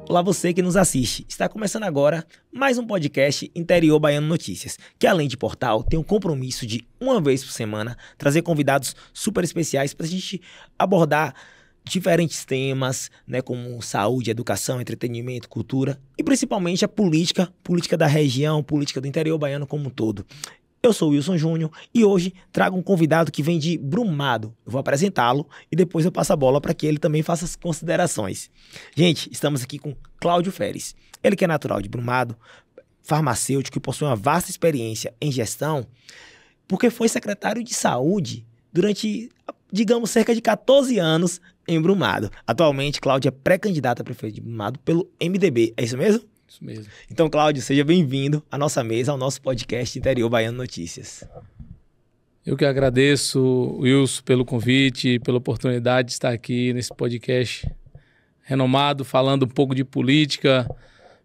Olá você que nos assiste. Está começando agora mais um podcast Interior Baiano Notícias, que além de portal, tem um compromisso de uma vez por semana trazer convidados super especiais para a gente abordar diferentes temas, né, como saúde, educação, entretenimento, cultura e principalmente a política da região, política do interior baiano como um todo. Eu sou o Wilson Júnior e hoje trago um convidado que vem de Brumado. Eu vou apresentá-lo e depois eu passo a bola para que ele também faça as considerações. Gente, estamos aqui com Cláudio Feres. Ele que é natural de Brumado, farmacêutico e possui uma vasta experiência em gestão, porque foi secretário de saúde durante, digamos, cerca de 14 anos em Brumado. Atualmente, Cláudio é pré-candidato a prefeito de Brumado pelo MDB. É isso mesmo? Isso mesmo. Então, Cláudio, seja bem-vindo à nossa mesa, ao nosso podcast Interior Baiano Notícias. Eu que agradeço, Wilson, pelo convite, pela oportunidade de estar aqui nesse podcast renomado, falando um pouco de política,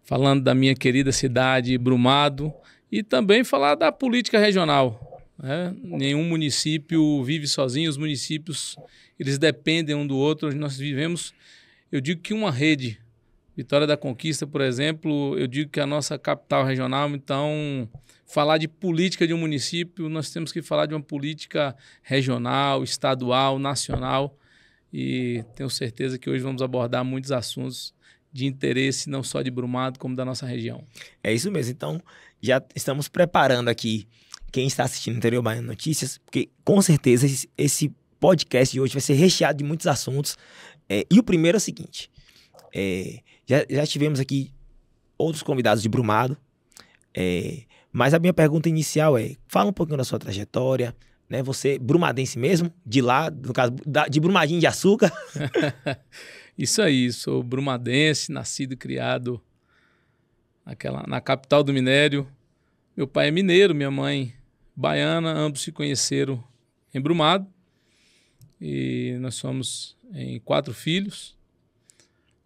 falando da minha querida cidade, Brumado, e também falar da política regional, né? Nenhum município vive sozinho, os municípios eles dependem um do outro. Nós vivemos, eu digo que uma rede. Vitória da Conquista, por exemplo, eu digo que é a nossa capital regional. Então, falar de política de um município, nós temos que falar de uma política regional, estadual, nacional, e tenho certeza que hoje vamos abordar muitos assuntos de interesse não só de Brumado, como da nossa região. É isso mesmo. Então, já estamos preparando aqui quem está assistindo Interior Baiano Notícias, porque com certeza esse podcast de hoje vai ser recheado de muitos assuntos. E o primeiro é o seguinte: já tivemos aqui outros convidados de Brumado, mas a minha pergunta inicial fala um pouquinho da sua trajetória, né? Você brumadense mesmo, de lá, no caso, de Brumadinho de Açúcar? Isso aí, sou brumadense, nascido e criado na capital do minério. Meu pai é mineiro, minha mãe baiana, ambos se conheceram em Brumado, e nós somos em 4 filhos.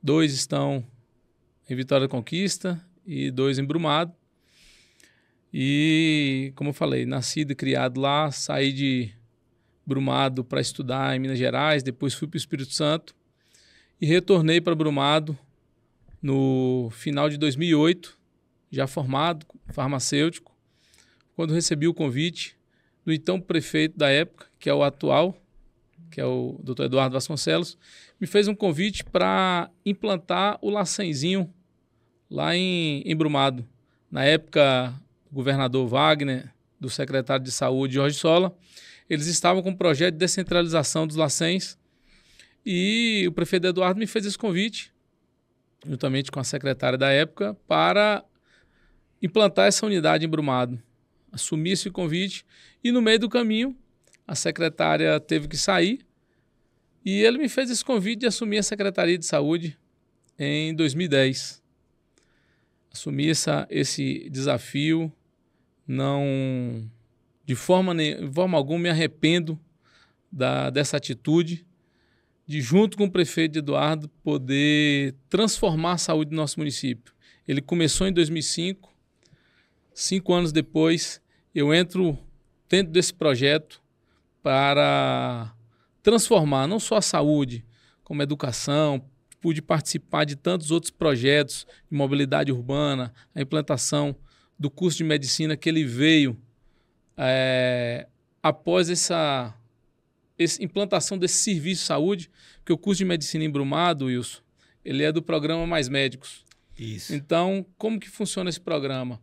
2 estão em Vitória da Conquista e 2 em Brumado. E, como eu falei, nascido e criado lá, saí de Brumado para estudar em Minas Gerais, depois fui para o Espírito Santo e retornei para Brumado no final de 2008, já formado, farmacêutico, quando recebi o convite do então prefeito da época, que é o atual, que é o Dr. Eduardo Vasconcelos, me fez um convite para implantar o Lacenzinho lá em Brumado. Na época, o governador Wagner, do secretário de Saúde, Jorge Sola, eles estavam com um projeto de descentralização dos Lacens, e o prefeito Eduardo me fez esse convite, juntamente com a secretária da época, para implantar essa unidade em Brumado. Assumi esse convite e, no meio do caminho, a secretária teve que sair, e ele me fez esse convite de assumir a Secretaria de Saúde em 2010. Assumi esse desafio, não, de forma alguma me arrependo dessa atitude, de, junto com o prefeito Eduardo, poder transformar a saúde do nosso município. Ele começou em 2005, 5 anos depois, eu entro dentro desse projeto para transformar não só a saúde, como a educação. Pude participar de tantos outros projetos de mobilidade urbana, a implantação do curso de medicina, que ele veio após essa implantação desse serviço de saúde, porque o curso de medicina em Brumado, Wilson, ele é do programa Mais Médicos. Isso. Então, como que funciona esse programa?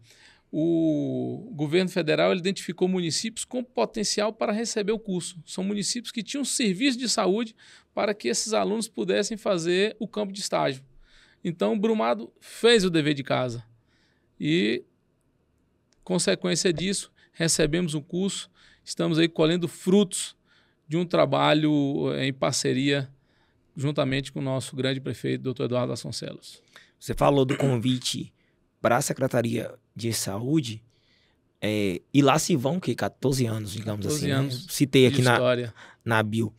O governo federal ele identificou municípios com potencial para receber o curso. São municípios que tinham serviço de saúde para que esses alunos pudessem fazer o campo de estágio. Então, Brumado fez o dever de casa. E, consequência disso, recebemos um curso, estamos aí colhendo frutos de um trabalho em parceria, juntamente com o nosso grande prefeito, Dr. Eduardo Vasconcelos. Você falou do convite para a Secretaria de Saúde, e lá se vão, 14 anos, digamos 14 assim, anos né? Citei aqui na bio.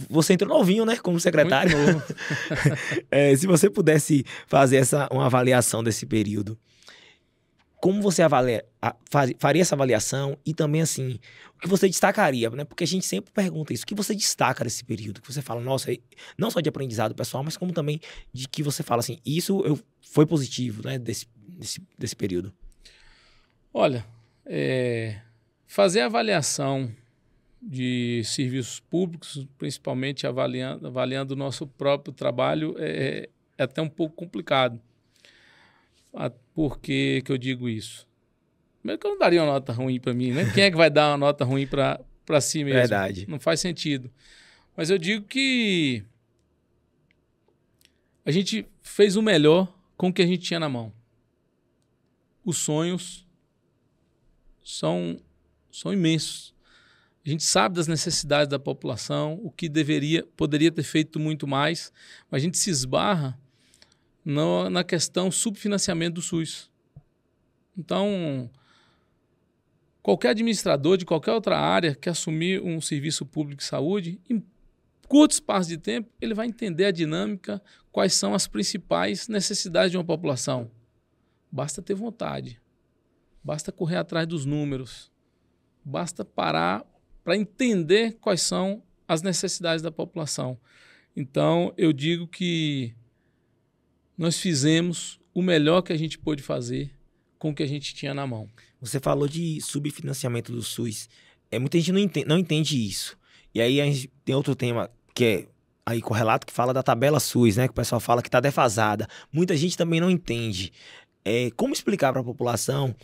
Você entrou novinho, né, como secretário. Muito novo. Se você pudesse fazer uma avaliação desse período, como você faria essa avaliação e também, assim, o que você destacaria, né? Porque a gente sempre pergunta isso. O que você destaca desse período? Que você fala, nossa, não só de aprendizado pessoal, mas como também de que você fala assim, foi positivo, né? Desse período. Olha, fazer avaliação de serviços públicos, principalmente avaliando o nosso próprio trabalho, é até um pouco complicado. Por que eu digo isso? Primeiro que eu não daria uma nota ruim para mim, né? Quem é que vai dar uma nota ruim para si mesmo? Verdade. Não faz sentido. Mas eu digo que a gente fez o melhor com o que a gente tinha na mão. Os sonhos são imensos. A gente sabe das necessidades da população, o que poderia ter feito muito mais, mas a gente se esbarra na questão subfinanciamento do SUS. Então, qualquer administrador de qualquer outra área que assumir um serviço público de saúde, em curto espaço de tempo, ele vai entender a dinâmica, quais são as principais necessidades de uma população. Basta ter vontade, basta correr atrás dos números, basta parar para entender quais são as necessidades da população. Então, eu digo que nós fizemos o melhor que a gente pôde fazer com o que a gente tinha na mão. Você falou de subfinanciamento do SUS. Muita gente não entende isso. E aí a gente tem outro tema que é aí correlato, que fala da tabela SUS, né? Que o pessoal fala que está defasada. Muita gente também não entende. Como explicar para a população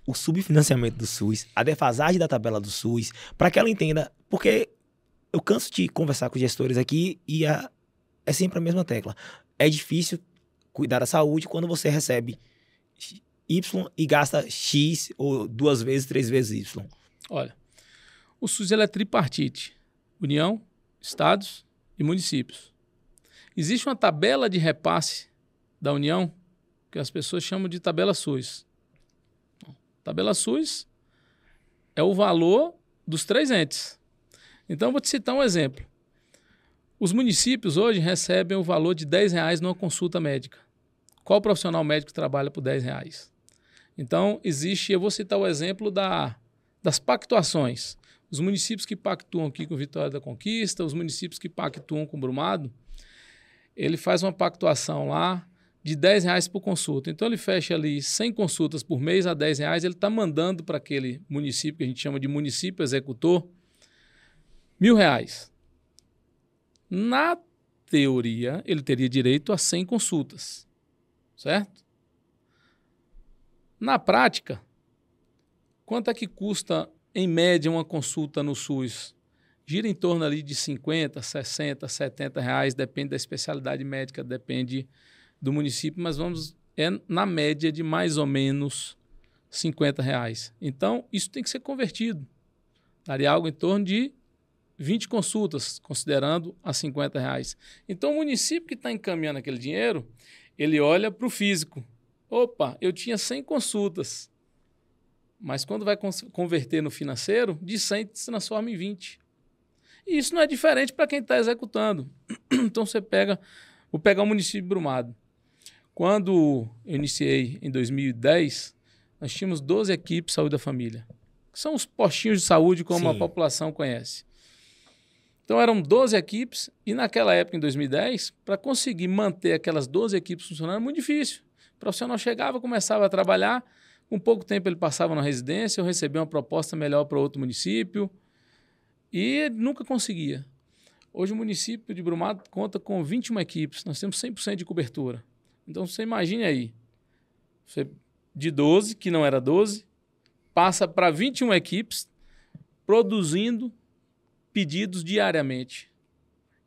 o subfinanciamento do SUS, a defasagem da tabela do SUS, para que ela entenda, porque eu canso de conversar com gestores aqui e é sempre a mesma tecla. É difícil cuidar da saúde quando você recebe Y e gasta X ou 2 vezes, 3 vezes Y. Olha, o SUS é tripartite, União, Estados e municípios. Existe uma tabela de repasse da União que as pessoas chamam de tabela SUS. Tabela SUS é o valor dos 3 entes. Então, vou te citar um exemplo. Os municípios hoje recebem o valor de R$10 numa consulta médica. Qual profissional médico trabalha por R$10? Então, eu vou citar o exemplo das pactuações. Os municípios que pactuam aqui com Vitória da Conquista, os municípios que pactuam com Brumado, ele faz uma pactuação lá de R$10 por consulta. Então, ele fecha ali 100 consultas por mês a R$10, ele está mandando para aquele município, que a gente chama de município executor, R$1.000. Na teoria, ele teria direito a 100 consultas, certo? Na prática, quanto é que custa, em média, uma consulta no SUS? Gira em torno ali de 50, 60, 70 reais, depende da especialidade médica, depende do município, mas na média de mais ou menos 50 reais. Então, isso tem que ser convertido. Daria algo em torno de 20 consultas, considerando a 50 reais. Então, o município que está encaminhando aquele dinheiro, ele olha para o físico. Opa, eu tinha 100 consultas, mas quando vai converter no financeiro, de 100 se transforma em 20. E isso não é diferente para quem está executando. Então, vou pegar o município de Brumado. Quando eu iniciei em 2010, nós tínhamos 12 equipes de saúde da família, que são os postinhos de saúde como Sim. a população conhece. Então, eram 12 equipes e naquela época, em 2010, para conseguir manter aquelas 12 equipes funcionando, era muito difícil. O profissional chegava, começava a trabalhar, com pouco tempo ele passava na residência, eu recebia uma proposta melhor para outro município e nunca conseguia. Hoje o município de Brumado conta com 21 equipes, nós temos 100% de cobertura. Então, você imagine aí, você de 12, que não era 12, passa para 21 equipes produzindo pedidos diariamente.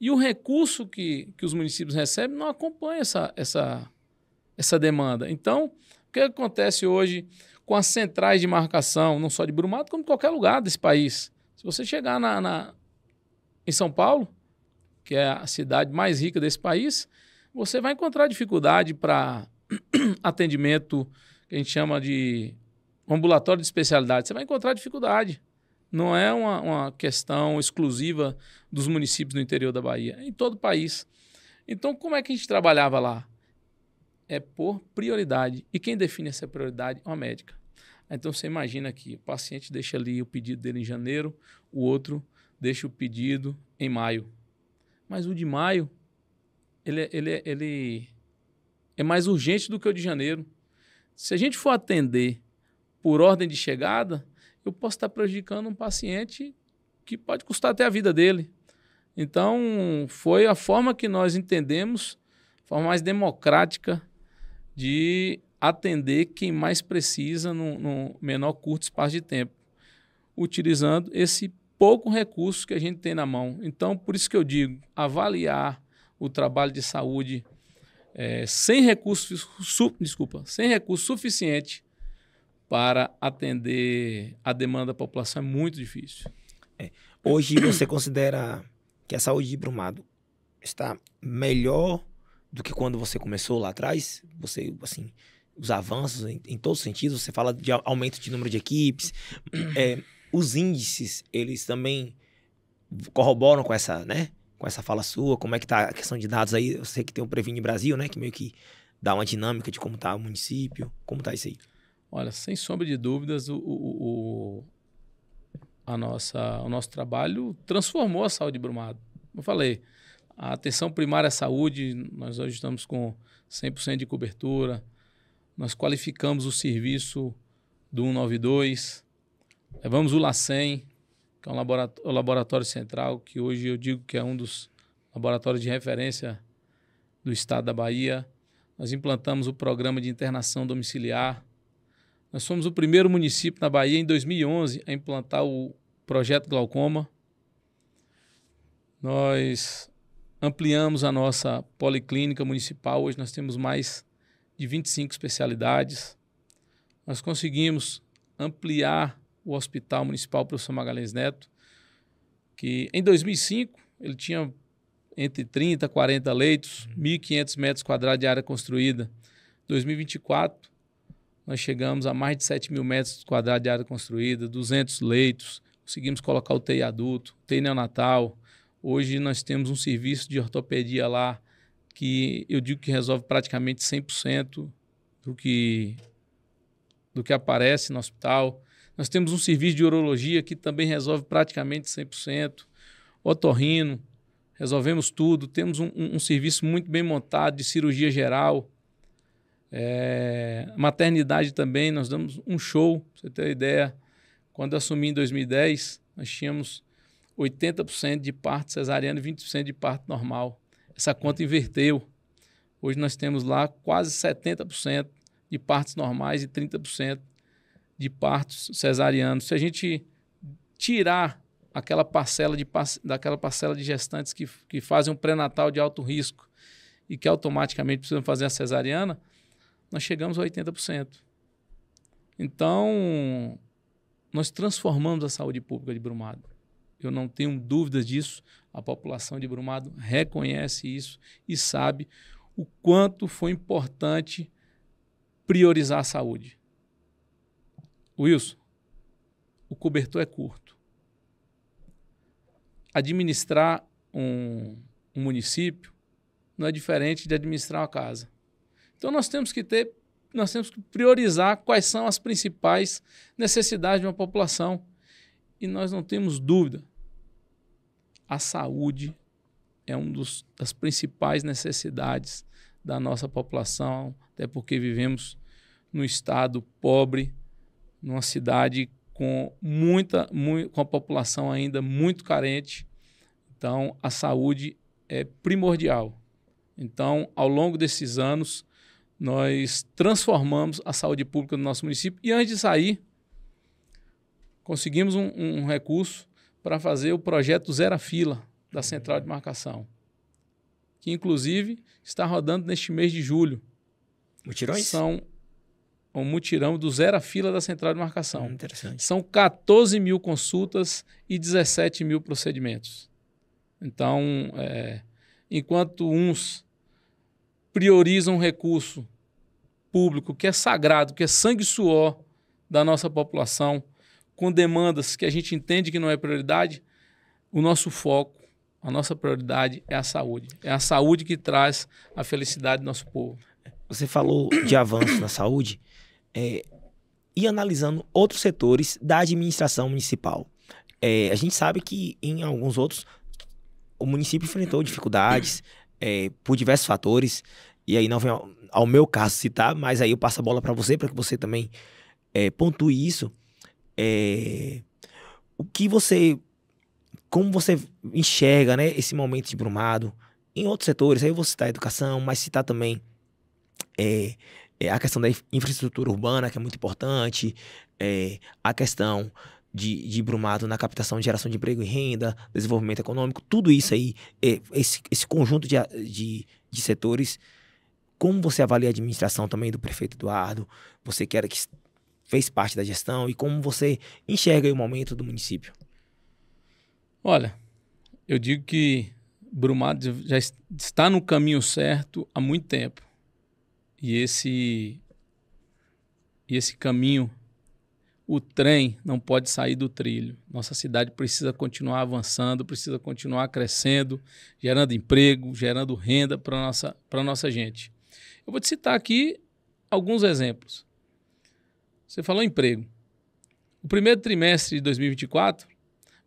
E o recurso que os municípios recebem não acompanha essa demanda. Então, o que acontece hoje com as centrais de marcação, não só de Brumado, como em qualquer lugar desse país? Se você chegar em São Paulo, que é a cidade mais rica desse país, você vai encontrar dificuldade para atendimento que a gente chama de ambulatório de especialidade. Você vai encontrar dificuldade. Não é uma questão exclusiva dos municípios do interior da Bahia, é em todo o país. Então, como é que a gente trabalhava lá? é por prioridade. E quem define essa prioridade é uma médica. Então, você imagina que o paciente deixa ali o pedido dele em janeiro, o outro deixa o pedido em maio. Mas o de maio, ele é mais urgente do que o de janeiro. Se a gente for atender por ordem de chegada, eu posso estar prejudicando um paciente que pode custar até a vida dele. Então, foi a forma que nós entendemos, a forma mais democrática de atender quem mais precisa no menor curto espaço de tempo, utilizando esse pouco recurso que a gente tem na mão. Então, por isso que eu digo, avaliar o trabalho de saúde sem recurso suficiente para atender a demanda da população é muito difícil. Hoje você considera que a saúde de Brumado está melhor do que quando você começou lá atrás? Você, assim, os avanços em todos os sentidos, você fala de aumento de número de equipes, os índices, eles também corroboram com essa, né? Com essa fala sua, como é que tá a questão de dados aí? Eu sei que tem o Previne Brasil, né? Que meio que dá uma dinâmica de como tá o município, como tá isso aí? Olha, sem sombra de dúvidas, o nosso trabalho transformou a saúde de Brumado. Como eu falei, a atenção primária à saúde, nós hoje estamos com 100% de cobertura, nós qualificamos o serviço do 192, levamos o LACEN, que é o laboratório central, que hoje eu digo que é um dos laboratórios de referência do estado da Bahia. Nós implantamos o programa de internação domiciliar. Nós fomos o primeiro município na Bahia, em 2011, a implantar o projeto Glaucoma. Nós ampliamos a nossa policlínica municipal. Hoje nós temos mais de 25 especialidades. Nós conseguimos ampliar o Hospital Municipal Professor Magalhães Neto, que em 2005 ele tinha entre 30 e 40 leitos, 1.500 metros quadrados de área construída. Em 2024, nós chegamos a mais de 7.000 metros quadrados de área construída, 200 leitos, conseguimos colocar UTI adulto, UTI neonatal. Hoje nós temos um serviço de ortopedia lá que eu digo que resolve praticamente 100% do que aparece no hospital. Nós temos um serviço de urologia que também resolve praticamente 100%. Otorrino, resolvemos tudo. Temos um serviço muito bem montado de cirurgia geral. Maternidade também, nós damos um show, pra você ter uma ideia. Quando eu assumi em 2010, nós tínhamos 80% de parto cesariano e 20% de parto normal. Essa conta inverteu. Hoje nós temos lá quase 70% de partos normais e 30% de partos cesarianos. Se a gente tirar aquela parcela de gestantes que fazem um pré-natal de alto risco e que automaticamente precisam fazer a cesariana, nós chegamos a 80%. Então, nós transformamos a saúde pública de Brumado. Eu não tenho dúvidas disso. A população de Brumado reconhece isso e sabe o quanto foi importante priorizar a saúde. Wilson, o cobertor é curto. Administrar um município não é diferente de administrar uma casa. Então nós temos que priorizar quais são as principais necessidades de uma população. E nós não temos dúvida. A saúde é uma das principais necessidades da nossa população, até porque vivemos num estado pobre, numa cidade com a população ainda muito carente. Então, a saúde é primordial. Então, ao longo desses anos, nós transformamos a saúde pública do nosso município. E antes de sair, conseguimos um recurso para fazer o projeto Zero Fila da Central de Marcação, que, inclusive, está rodando neste mês de julho. Mutirões? São um mutirão do Zero Fila da Central de Marcação. Interessante. São 14.000 consultas e 17.000 procedimentos. Então, enquanto uns priorizam um recurso público que é sagrado, que é sangue e suor da nossa população, com demandas que a gente entende que não é prioridade, o nosso foco, a nossa prioridade é a saúde. É a saúde que traz a felicidade do nosso povo. você falou de avanço na saúde, e analisando outros setores da administração municipal. A gente sabe que em alguns outros o município enfrentou dificuldades por diversos fatores, e aí não vem ao meu caso citar, mas aí eu passo a bola para você, para que você também pontue isso. Como você enxerga, né, esse momento de Brumado em outros setores? Aí eu vou citar a educação, mas citar também a questão da infraestrutura urbana, que é muito importante, a questão de Brumado na captação de geração de emprego e renda, desenvolvimento econômico, tudo isso aí, esse conjunto de setores. Como você avalia a administração também do prefeito Eduardo? Você que fez parte da gestão, e como você enxerga aí o momento do município? Olha, eu digo que Brumado já está no caminho certo há muito tempo. E esse caminho, o trem não pode sair do trilho. Nossa cidade precisa continuar avançando, precisa continuar crescendo, gerando emprego, gerando renda para a nossa gente. Eu vou te citar aqui alguns exemplos. Você falou emprego. O primeiro trimestre de 2024,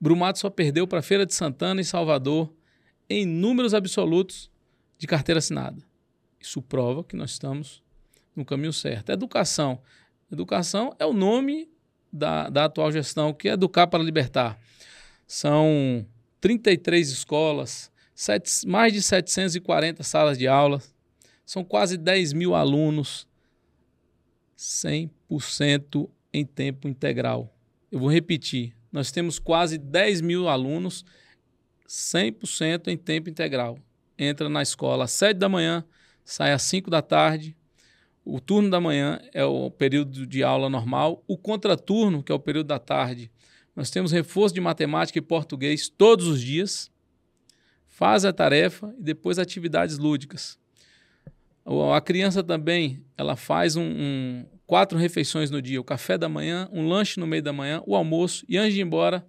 Brumado só perdeu para Feira de Santana e Salvador em números absolutos de carteira assinada. Isso prova que nós estamos no caminho certo. Educação. Educação é o nome da atual gestão, que é Educar para Libertar. São 33 escolas, mais de 740 salas de aula, são quase 10 mil alunos, 100% em tempo integral. Eu vou repetir, nós temos quase 10 mil alunos, 100% em tempo integral. Entra na escola às 7 da manhã, sai às 5 da tarde. O turno da manhã é o período de aula normal. O contraturno, que é o período da tarde, nós temos reforço de matemática e português todos os dias. Faz a tarefa e depois atividades lúdicas. A criança também, ela faz 4 refeições no dia. O café da manhã, um lanche no meio da manhã, o almoço e antes de ir embora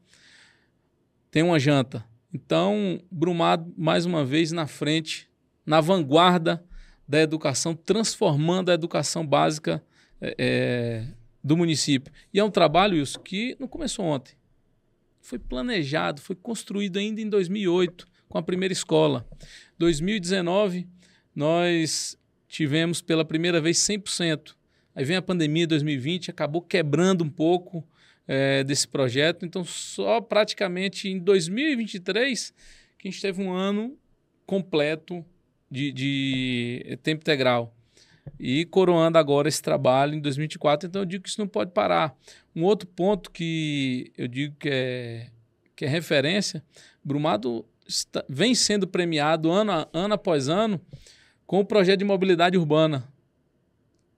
tem uma janta. Então, Brumado, mais uma vez, na frente, na vanguarda da educação, transformando a educação básica do município. E é um trabalho, Wilson, que não começou ontem. Foi planejado, foi construído ainda em 2008, com a primeira escola. Em 2019, nós tivemos pela primeira vez 100%. Aí vem a pandemia de 2020, acabou quebrando um pouco desse projeto. Então, só praticamente em 2023 que a gente teve um ano completo de tempo integral. E coroando agora esse trabalho em 2024, então eu digo que isso não pode parar. Um outro ponto que eu digo que é referência, Brumado vem sendo premiado ano após ano com o projeto de mobilidade urbana.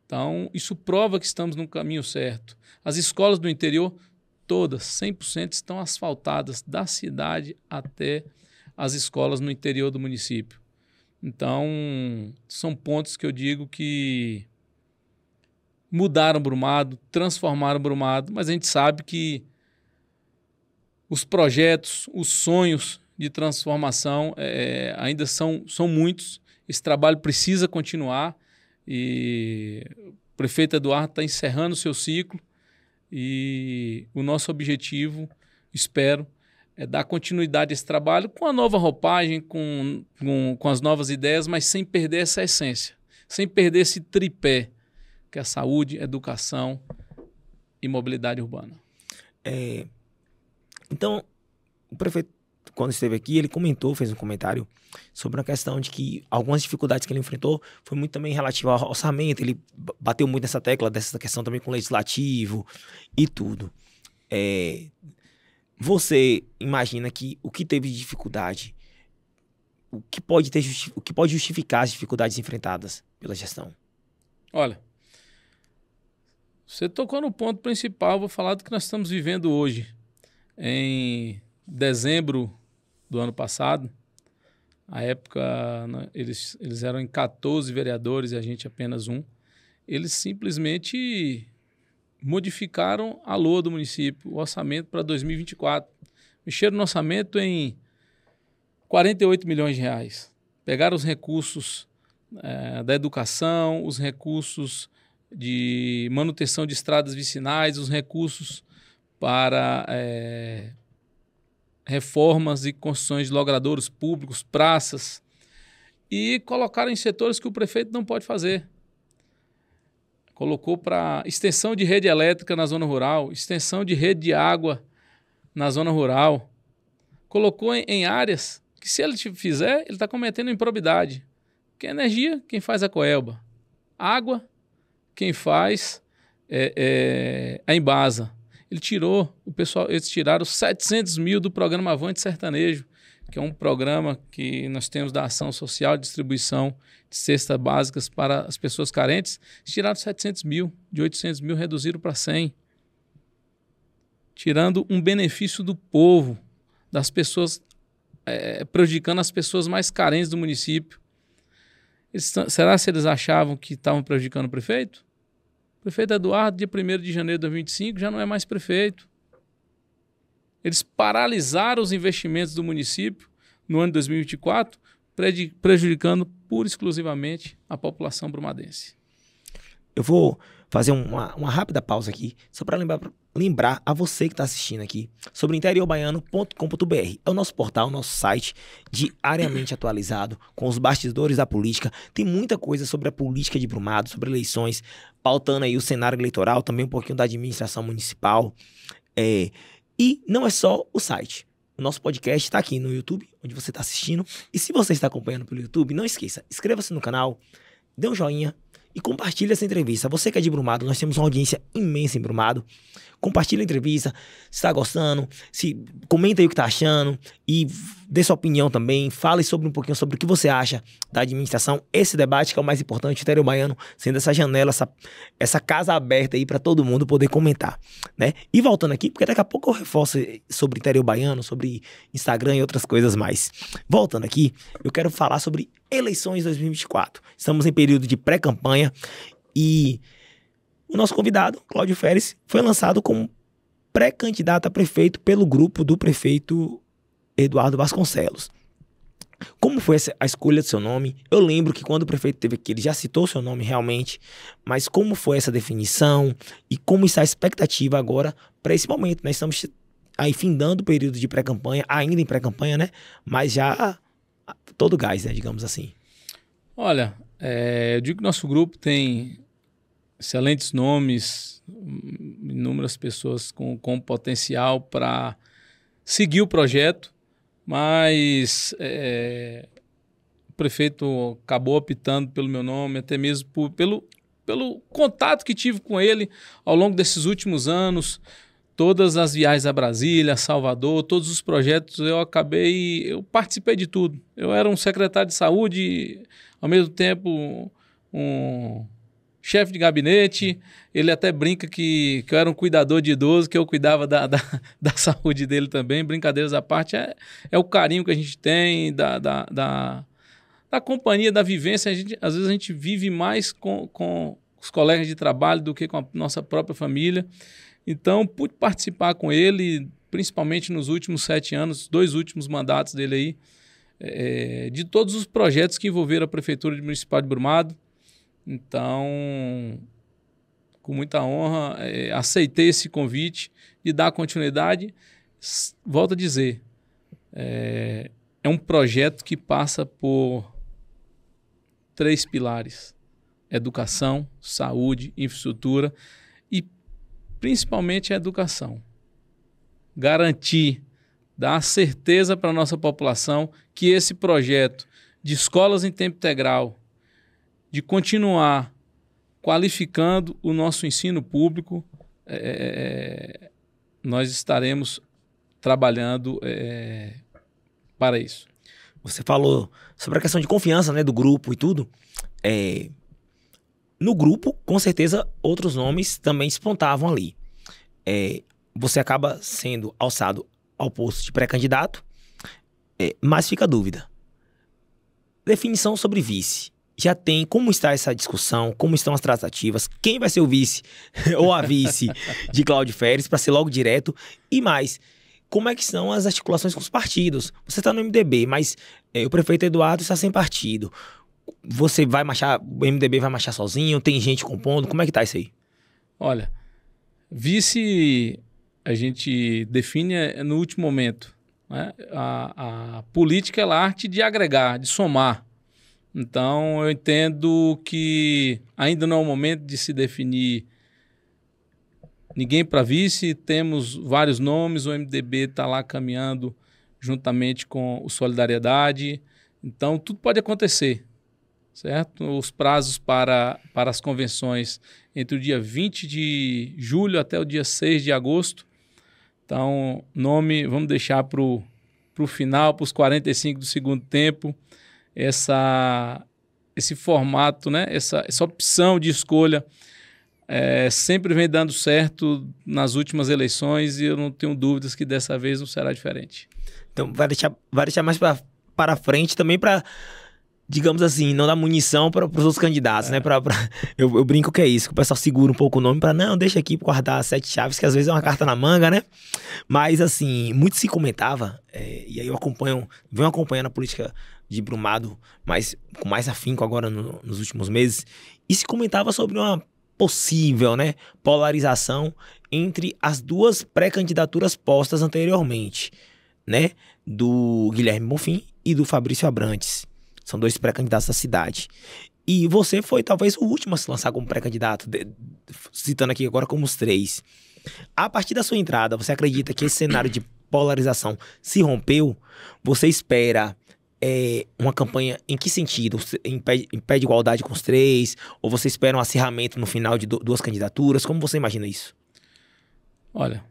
Então, isso prova que estamos no caminho certo. As escolas do interior, todas, 100% estão asfaltadas, da cidade até as escolas no interior do município. Então, são pontos que eu digo que mudaram Brumado, transformaram Brumado, mas a gente sabe que os projetos, os sonhos de transformação ainda são muitos. Esse trabalho precisa continuar e o prefeito Eduardo está encerrando o seu ciclo e o nosso objetivo, espero, é dar continuidade a esse trabalho com a nova roupagem, com as novas ideias, mas sem perder essa essência, sem perder esse tripé, que é a saúde, educação e mobilidade urbana. Então, o prefeito, quando esteve aqui, ele fez um comentário sobre a questão de que algumas dificuldades que ele enfrentou foi muito também relativa ao orçamento. Ele bateu muito nessa tecla dessa questão também com o legislativo e tudo. Você imagina que o que teve de dificuldade, o que pode justificar as dificuldades enfrentadas pela gestão? Olha, você tocou no ponto principal, vou falar do que nós estamos vivendo hoje. Em dezembro do ano passado, à época eles eram em 14 vereadores e a gente apenas um, eles simplesmente modificaram a LOA do município, o orçamento para 2024. Mexeram no orçamento em 48 milhões de reais. Pegaram os recursos da educação, os recursos de manutenção de estradas vicinais, os recursos para reformas e construções de logradouros públicos, praças, e colocaram em setores que o prefeito não pode fazer. Colocou para extensão de rede elétrica na zona rural, extensão de rede de água na zona rural. Colocou em áreas que, se ele fizer, ele está cometendo improbidade. Porque energia, quem faz é a Coelba. Água, quem faz é a Embasa. Eles tiraram 700 mil do programa Avante Sertanejo, que é um programa que nós temos da ação social de distribuição de cestas básicas para as pessoas carentes. Eles tiraram 700 mil, de 800 mil reduziram para 100. Tirando um benefício do povo, das pessoas, prejudicando as pessoas mais carentes do município. Será que eles achavam que estavam prejudicando o prefeito? O prefeito Eduardo, dia 1º de janeiro de 2025, já não é mais prefeito. Eles paralisaram os investimentos do município no ano de 2024, prejudicando pura e exclusivamente a população brumadense. Eu vou fazer uma rápida pausa aqui, só para lembrar a você que está assistindo aqui sobre interiobaiano.com.br. É o nosso portal, nosso site diariamente atualizado com os bastidores da política. Tem muita coisa sobre a política de Brumado, sobre eleições, pautando aí o cenário eleitoral, também um pouquinho da administração municipal. E não é só o site. O nosso podcast está aqui no YouTube, onde você está assistindo. E se você está acompanhando pelo YouTube, não esqueça, inscreva-se no canal, dê um joinha e compartilhe essa entrevista. Você que é de Brumado, nós temos uma audiência imensa em Brumado. Compartilhe a entrevista, se está gostando, comenta aí o que está achando e dê sua opinião também. Fale um pouquinho sobre o que você acha da administração. Esse debate que é o mais importante, o Interior Baiano sendo essa janela, essa casa aberta aí para todo mundo poder comentar, né? E voltando aqui, porque daqui a pouco eu reforço sobre Interior Baiano, sobre Instagram e outras coisas mais. Voltando aqui, eu quero falar sobre eleições 2024. Estamos em período de pré-campanha e o nosso convidado, Cláudio Feres, foi lançado como pré-candidato a prefeito pelo grupo do prefeito Eduardo Vasconcelos. Como foi a escolha do seu nome? Eu lembro que quando o prefeito esteve aqui, ele já citou o seu nome realmente, mas como foi essa definição e como está a expectativa agora para esse momento? Nós estamos aí findando o período de pré-campanha, ainda em pré-campanha, né? Mas já todo gás, né? Digamos assim. Olha, eu digo que nosso grupo tem excelentes nomes, inúmeras pessoas com potencial para seguir o projeto, mas o prefeito acabou optando pelo meu nome, até mesmo pelo contato que tive com ele ao longo desses últimos anos, todas as viagens a Brasília, Salvador, todos os projetos, eu participei de tudo. Eu era um secretário de saúde, ao mesmo tempo um chefe de gabinete. Ele até brinca que eu era um cuidador de idoso, que eu cuidava da saúde dele também. Brincadeiras à parte, é o carinho que a gente tem, da companhia, da vivência. Às vezes a gente vive mais com os colegas de trabalho do que com a nossa própria família. Então, pude participar com ele, principalmente nos últimos 7 anos, 2 últimos mandatos dele aí, de todos os projetos que envolveram a Prefeitura Municipal de Brumado. Então, com muita honra, aceitei esse convite de dar continuidade. Volto a dizer, é um projeto que passa por 3 pilares: educação, saúde, infraestrutura e principalmente a educação. Garantir, dar certeza para a nossa população que esse projeto de escolas em tempo integral, de continuar qualificando o nosso ensino público, nós estaremos trabalhando para isso. Você falou sobre a questão de confiança, né, do grupo e tudo. No grupo, com certeza, outros nomes também despontavam ali. Você acaba sendo alçado ao posto de pré-candidato, mas fica a dúvida. Definição sobre vice. Já tem como está essa discussão, como estão as tratativas, quem vai ser o vice ou a vice de Cláudio Feres para ser logo direto e mais, como é que são as articulações com os partidos? Você está no MDB, mas o prefeito Eduardo está sem partido. Você vai marchar, o MDB vai marchar sozinho? Tem gente compondo? Como é que tá isso aí? Olha, vice a gente define no último momento, né? A política é a arte de agregar, de somar. Então, eu entendo que ainda não é o momento de se definir ninguém para vice. Temos vários nomes, o MDB está lá caminhando juntamente com o Solidariedade. Então, tudo pode acontecer, certo? Os prazos para as convenções entre o dia 20 de julho até o dia 6 de agosto. Então, nome, vamos deixar para o final, para os 45 do segundo tempo, esse formato, né? essa opção de escolha sempre vem dando certo nas últimas eleições e eu não tenho dúvidas que dessa vez não será diferente. Então, vai deixar mais para frente também para, digamos assim, não dar munição para os outros candidatos, né? Eu brinco que é isso, que o pessoal segura um pouco o nome para não, deixa aqui guardar 7 chaves, que às vezes é uma carta na manga, né? Mas, assim, muito se comentava, e aí venho acompanhando a política de Brumado com mais afinco agora nos últimos meses, e se comentava sobre uma possível, né, polarização entre as duas pré-candidaturas postas anteriormente, né? Do Guilherme Bonfim e do Fabrício Abrantes. São 2 pré-candidatos da cidade. E você foi talvez o último a se lançar como pré-candidato, citando aqui agora como os 3. A partir da sua entrada, você acredita que esse cenário de polarização se rompeu? Você espera uma campanha em que sentido? Em pé de igualdade com os 3? Ou você espera um acirramento no final de 2 candidaturas? Como você imagina isso? Olha,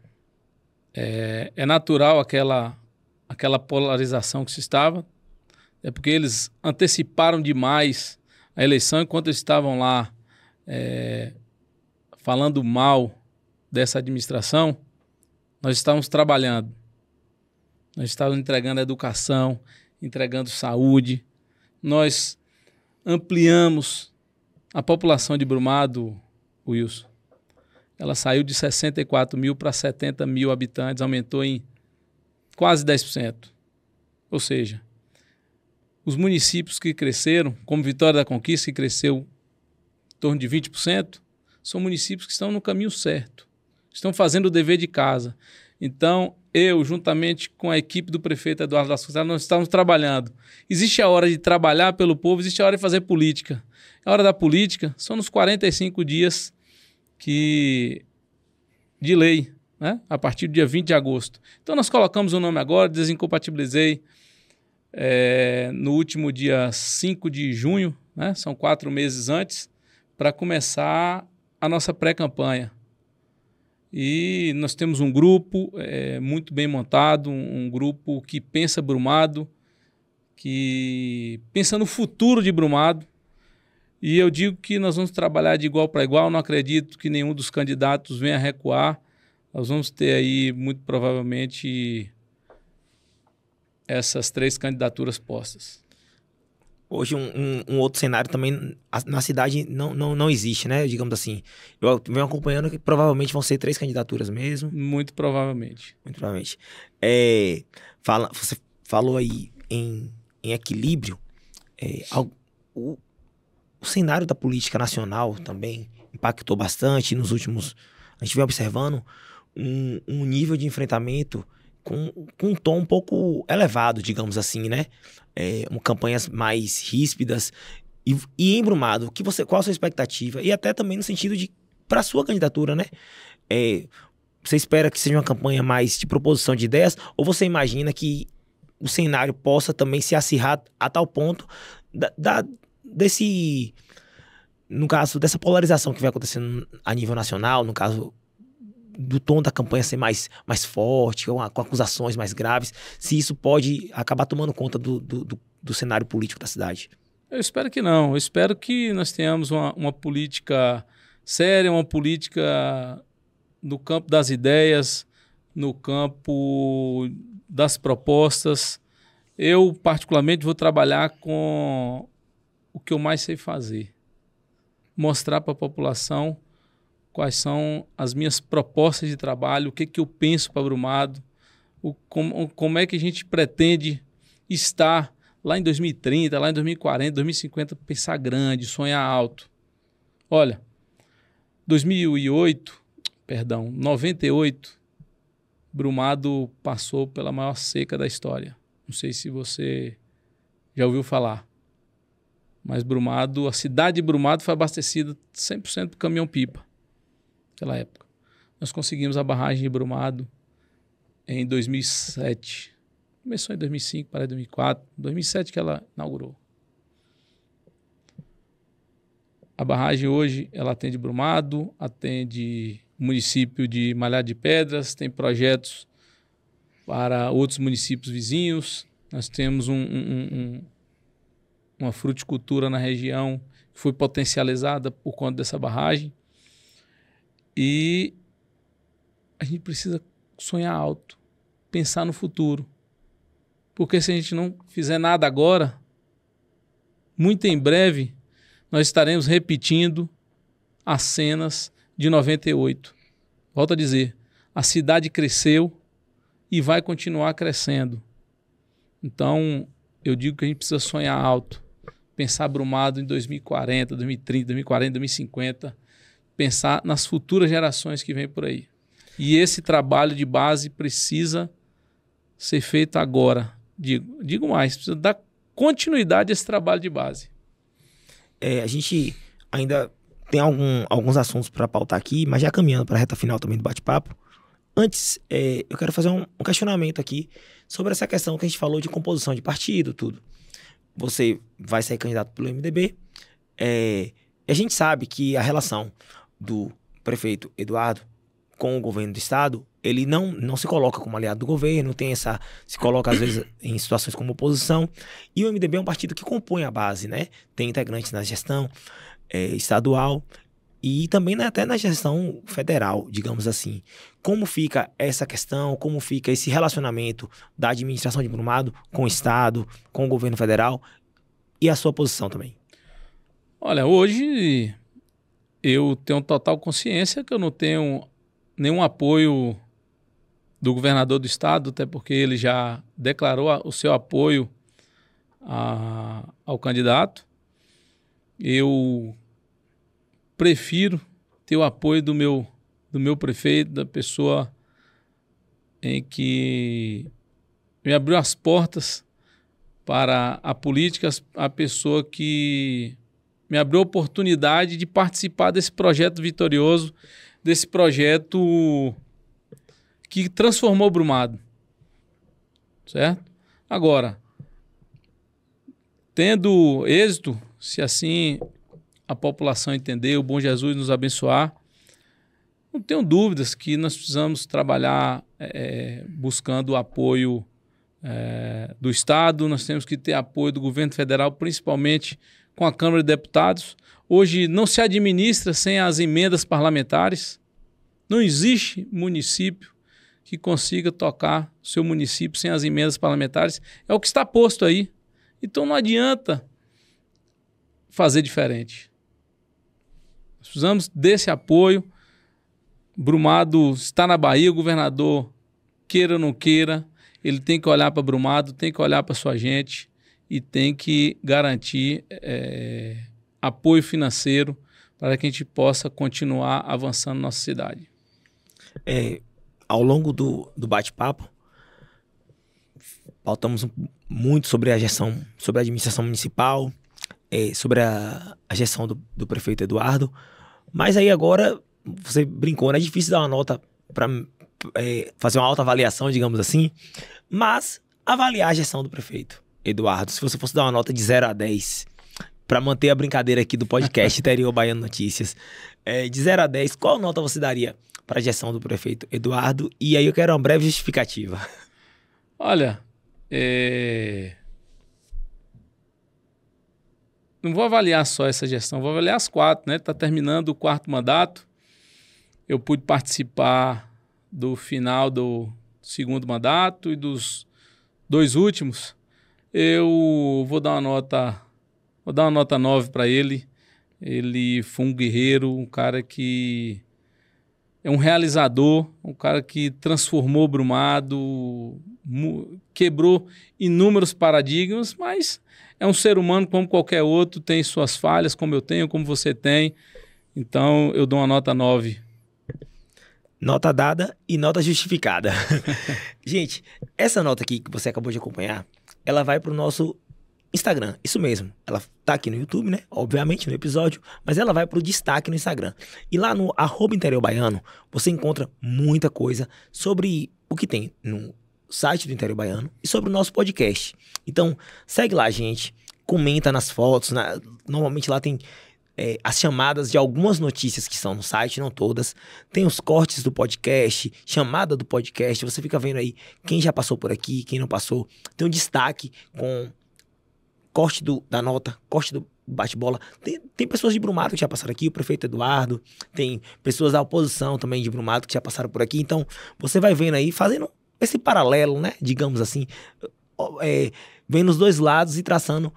é natural aquela polarização que se estava, porque eles anteciparam demais a eleição enquanto eles estavam lá falando mal dessa administração. Nós estávamos trabalhando, nós estávamos entregando educação, entregando saúde, nós ampliamos a população de Brumado, Wilson. Ela saiu de 64 mil para 70 mil habitantes, aumentou em quase 10%. Ou seja, os municípios que cresceram, como Vitória da Conquista, que cresceu em torno de 20%, são municípios que estão no caminho certo, estão fazendo o dever de casa. Então, eu, juntamente com a equipe do prefeito Eduardo da Souza, nós estamos trabalhando. Existe a hora de trabalhar pelo povo, existe a hora de fazer política. A hora da política são nos 45 dias de lei, né? A partir do dia 20 de agosto. Então, nós colocamos o nome agora, desincompatibilizei no último dia 5 de junho, né? São 4 meses antes, para começar a nossa pré-campanha. E nós temos um grupo muito bem montado, um grupo que pensa Brumado, que pensa no futuro de Brumado. E eu digo que nós vamos trabalhar de igual para igual, não acredito que nenhum dos candidatos venha recuar. Nós vamos ter aí, muito provavelmente, essas 3 candidaturas postas. Hoje um outro cenário também na cidade não existe, né? Digamos assim. Eu venho acompanhando que provavelmente vão ser 3 candidaturas mesmo. Muito provavelmente. Muito provavelmente. Você falou aí em equilíbrio. O cenário da política nacional também impactou bastante nos últimos... A gente vem observando um nível de enfrentamento com um tom um pouco elevado, digamos assim, né? Campanhas mais ríspidas e em Brumado. Qual a sua expectativa? E até também no sentido de, para a sua candidatura, né? Você espera que seja uma campanha mais de proposição de ideias ou você imagina que o cenário possa também se acirrar a tal ponto no caso, dessa polarização que vai acontecendo a nível nacional, no caso do tom da campanha ser mais forte, com acusações mais graves, se isso pode acabar tomando conta do cenário político da cidade? Eu espero que não. Eu espero que nós tenhamos uma política séria, uma política no campo das ideias, no campo das propostas. Eu, particularmente, vou trabalhar com o que eu mais sei fazer. Mostrar para a população quais são as minhas propostas de trabalho, o que eu penso para Brumado, como é que a gente pretende estar lá em 2030, lá em 2040, 2050, pensar grande, sonhar alto. Olha, 98, Brumado passou pela maior seca da história. Não sei se você já ouviu falar. Mas Brumado, a cidade de Brumado foi abastecida 100% por caminhão-pipa naquela época. Nós conseguimos a barragem de Brumado em 2007. Começou em 2005, para 2004. 2007 que ela inaugurou. A barragem hoje, ela atende Brumado, atende o município de Malhada de Pedras, tem projetos para outros municípios vizinhos. Nós temos uma fruticultura na região que foi potencializada por conta dessa barragem. E a gente precisa sonhar alto, pensar no futuro. Porque se a gente não fizer nada agora, muito em breve, nós estaremos repetindo as cenas de 98. Volto a dizer, a cidade cresceu e vai continuar crescendo. Então, eu digo que a gente precisa sonhar alto, pensar Brumado em 2040, 2030, 2040, 2050, pensar nas futuras gerações que vêm por aí. E esse trabalho de base precisa ser feito agora. Digo mais, precisa dar continuidade a esse trabalho de base. A gente ainda tem alguns assuntos para pautar aqui, mas já caminhando para a reta final também do bate-papo. Antes, eu quero fazer um questionamento aqui sobre essa questão que a gente falou de composição de partido, tudo. Você vai ser candidato pelo MDB. E a gente sabe que a relação do prefeito Eduardo com o governo do estado, ele não se coloca como aliado do governo, se coloca às vezes em situações como oposição. E o MDB é um partido que compõe a base, né? Tem integrantes na gestão estadual e também até na gestão federal, digamos assim. Como fica essa questão, como fica esse relacionamento da administração de Brumado com o estado, com o governo federal e a sua posição também? Olha, hoje eu tenho total consciência que eu não tenho nenhum apoio do governador do estado, até porque ele já declarou o seu apoio ao candidato. Eu prefiro ter o apoio do meu prefeito, da pessoa em que me abriu as portas para a política, a pessoa que me abriu a oportunidade de participar desse projeto vitorioso, desse projeto que transformou Brumado, certo? Agora, tendo êxito, se assim a população entender, o bom Jesus nos abençoar, não tenho dúvidas que nós precisamos trabalhar buscando o apoio do Estado, nós temos que ter apoio do governo federal, principalmente com a Câmara de Deputados. Hoje não se administra sem as emendas parlamentares. Não existe município que consiga tocar o seu município sem as emendas parlamentares. É o que está posto aí. Então não adianta fazer diferente. Nós precisamos desse apoio. Brumado está na Bahia, o governador, queira ou não queira, ele tem que olhar para Brumado, tem que olhar para sua gente e tem que garantir apoio financeiro para que a gente possa continuar avançando na nossa cidade. Ao longo do bate-papo, pautamos muito sobre a gestão, sobre a administração municipal, sobre a gestão do prefeito Eduardo, mas aí agora, você brincou, né? É difícil dar uma nota para fazer uma autoavaliação, digamos assim, mas avaliar a gestão do prefeito Eduardo, se você fosse dar uma nota de 0 a 10, para manter a brincadeira aqui do podcast Interior Baiano Notícias, de 0 a 10, qual nota você daria para a gestão do prefeito Eduardo? E aí eu quero uma breve justificativa. Olha, não vou avaliar só essa gestão, vou avaliar as 4, né? Está terminando o 4º mandato. Eu pude participar do final do 2º mandato e dos 2 últimos. Eu vou dar uma nota 9 para ele. Ele foi um guerreiro, um cara que é um realizador, um cara que transformou Brumado, quebrou inúmeros paradigmas, mas é um ser humano como qualquer outro, tem suas falhas, como eu tenho, como você tem. Então, eu dou uma nota 9. Nota dada e nota justificada. Gente, essa nota aqui que você acabou de acompanhar, ela vai pro nosso Instagram, isso mesmo. Ela tá aqui no YouTube, né? Obviamente, no episódio, mas ela vai pro destaque no Instagram. E lá no @InteriorBaiano, você encontra muita coisa sobre o que tem no site do Interior Baiano e sobre o nosso podcast. Então, segue lá, gente. Comenta nas fotos. Normalmente lá tem as chamadas de algumas notícias que estão no site, não todas. Tem os cortes do podcast, chamada do podcast. Você fica vendo aí quem já passou por aqui, quem não passou. Tem um destaque com corte da nota, corte do bate-bola. Tem pessoas de Brumado que já passaram aqui, o prefeito Eduardo. Tem pessoas da oposição também de Brumado que já passaram por aqui. Então, você vai vendo aí, fazendo esse paralelo, né? Digamos assim, vendo os dois lados e traçando,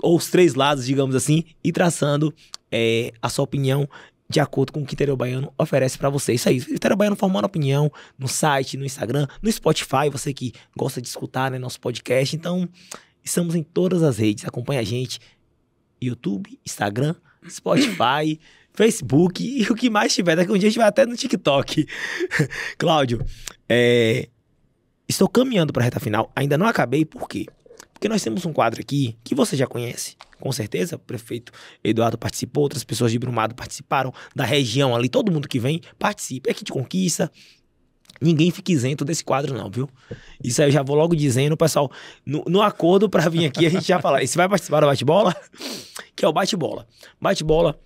ou os três lados, digamos assim, e traçando a sua opinião de acordo com o que o Interior Baiano oferece pra você. Isso aí, o Interior Baiano formando opinião no site, no Instagram, no Spotify, você que gosta de escutar, né, nosso podcast. Então, estamos em todas as redes, acompanha a gente, YouTube, Instagram, Spotify, Facebook e o que mais tiver. Daqui um dia a gente vai até no TikTok. Cláudio, estou caminhando para a reta final, ainda não acabei, por quê? Porque nós temos um quadro aqui que você já conhece, com certeza. O prefeito Eduardo participou, outras pessoas de Brumado participaram, da região ali, todo mundo que vem participa. É aqui de Conquista, ninguém fica isento desse quadro não, viu? Isso aí eu já vou logo dizendo, pessoal, no acordo para vir aqui a gente já fala, e você vai participar do bate-bola? Que é o bate-bola. Bate-bola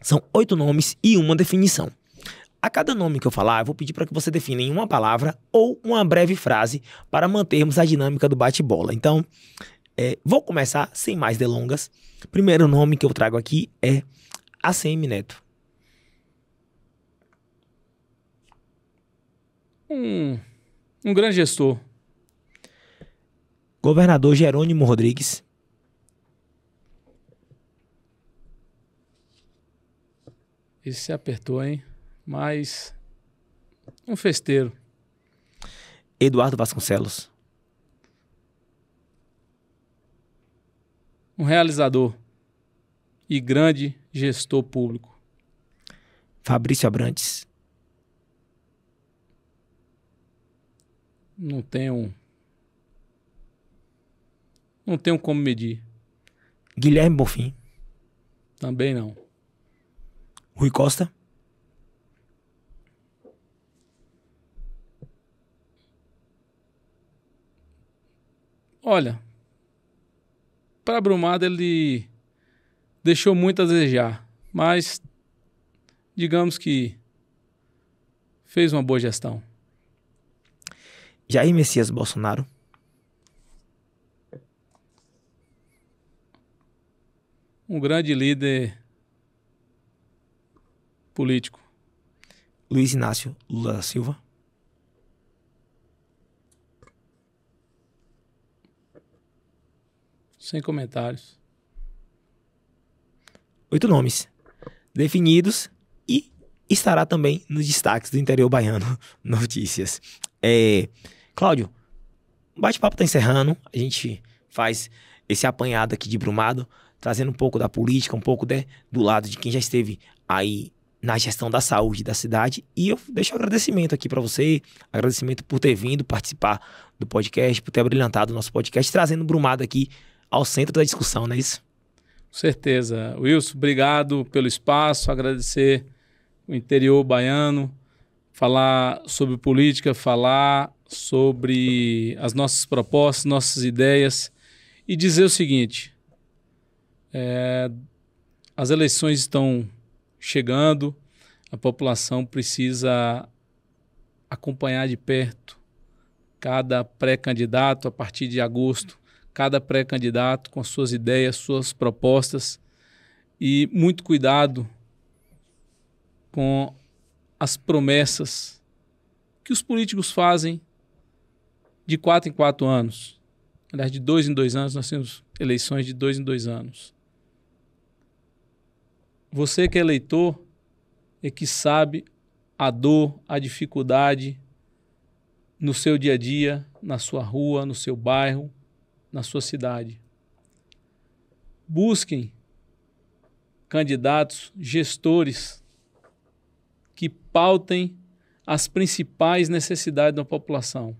são 8 nomes e uma definição. A cada nome que eu falar, eu vou pedir para que você defina em uma palavra ou uma breve frase para mantermos a dinâmica do bate-bola. Então, vou começar sem mais delongas. Primeiro nome que eu trago aqui é ACM Neto. Um grande gestor. Governador Jerônimo Rodrigues. Esse se apertou, hein? Mas um festeiro. Eduardo Vasconcelos. Um realizador e grande gestor público. Fabrício Abrantes. Não tenho como medir. Guilherme Bonfim. Também não. Rui Costa. Olha, para Brumado ele deixou muito a desejar, mas digamos que fez uma boa gestão. Jair Messias Bolsonaro. Um grande líder político. Luiz Inácio Lula da Silva. Sem comentários. 8 nomes definidos e estará também nos destaques do Interior Baiano Notícias. Cláudio, o bate-papo está encerrando. A gente faz esse apanhado aqui de Brumado, trazendo um pouco da política, um pouco do lado de quem já esteve aí na gestão da saúde da cidade. E eu deixo um agradecimento aqui para você, agradecimento por ter vindo participar do podcast, por ter abrilhantado o nosso podcast, trazendo Brumado aqui ao centro da discussão, não é isso? Com certeza. Wilson, obrigado pelo espaço, agradecer o Interior Baiano, falar sobre política, falar sobre as nossas propostas, nossas ideias e dizer o seguinte, as eleições estão chegando, a população precisa acompanhar de perto cada pré-candidato a partir de agosto, cada pré-candidato com suas ideias, suas propostas e muito cuidado com as promessas que os políticos fazem de 4 em 4 anos. Aliás, de 2 em 2 anos, nós temos eleições de 2 em 2 anos. Você que é eleitor é que sabe a dor, a dificuldade no seu dia a dia, na sua rua, no seu bairro, na sua cidade. Busquem candidatos, gestores que pautem as principais necessidades da população.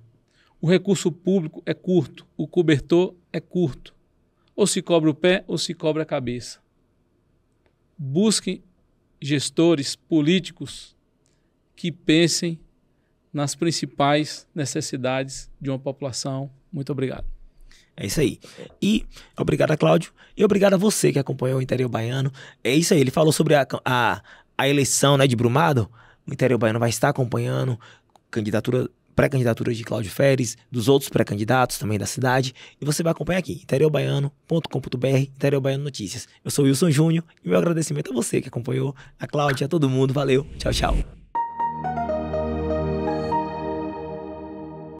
O recurso público é curto, o cobertor é curto. Ou se cobra o pé ou se cobra a cabeça. Busquem gestores políticos que pensem nas principais necessidades de uma população. Muito obrigado. É isso aí. E obrigado a Cláudio. E obrigado a você que acompanhou o Interior Baiano. É isso aí. Ele falou sobre a eleição, né, de Brumado. O Interior Baiano vai estar acompanhando pré-candidatura de Cláudio Feres, dos outros pré-candidatos também da cidade. E você vai acompanhar aqui, interiorbaiano.com.br, Interior Baiano Notícias. Eu sou o Wilson Júnior e meu agradecimento a você que acompanhou, a Cláudia, a todo mundo. Valeu. Tchau, tchau.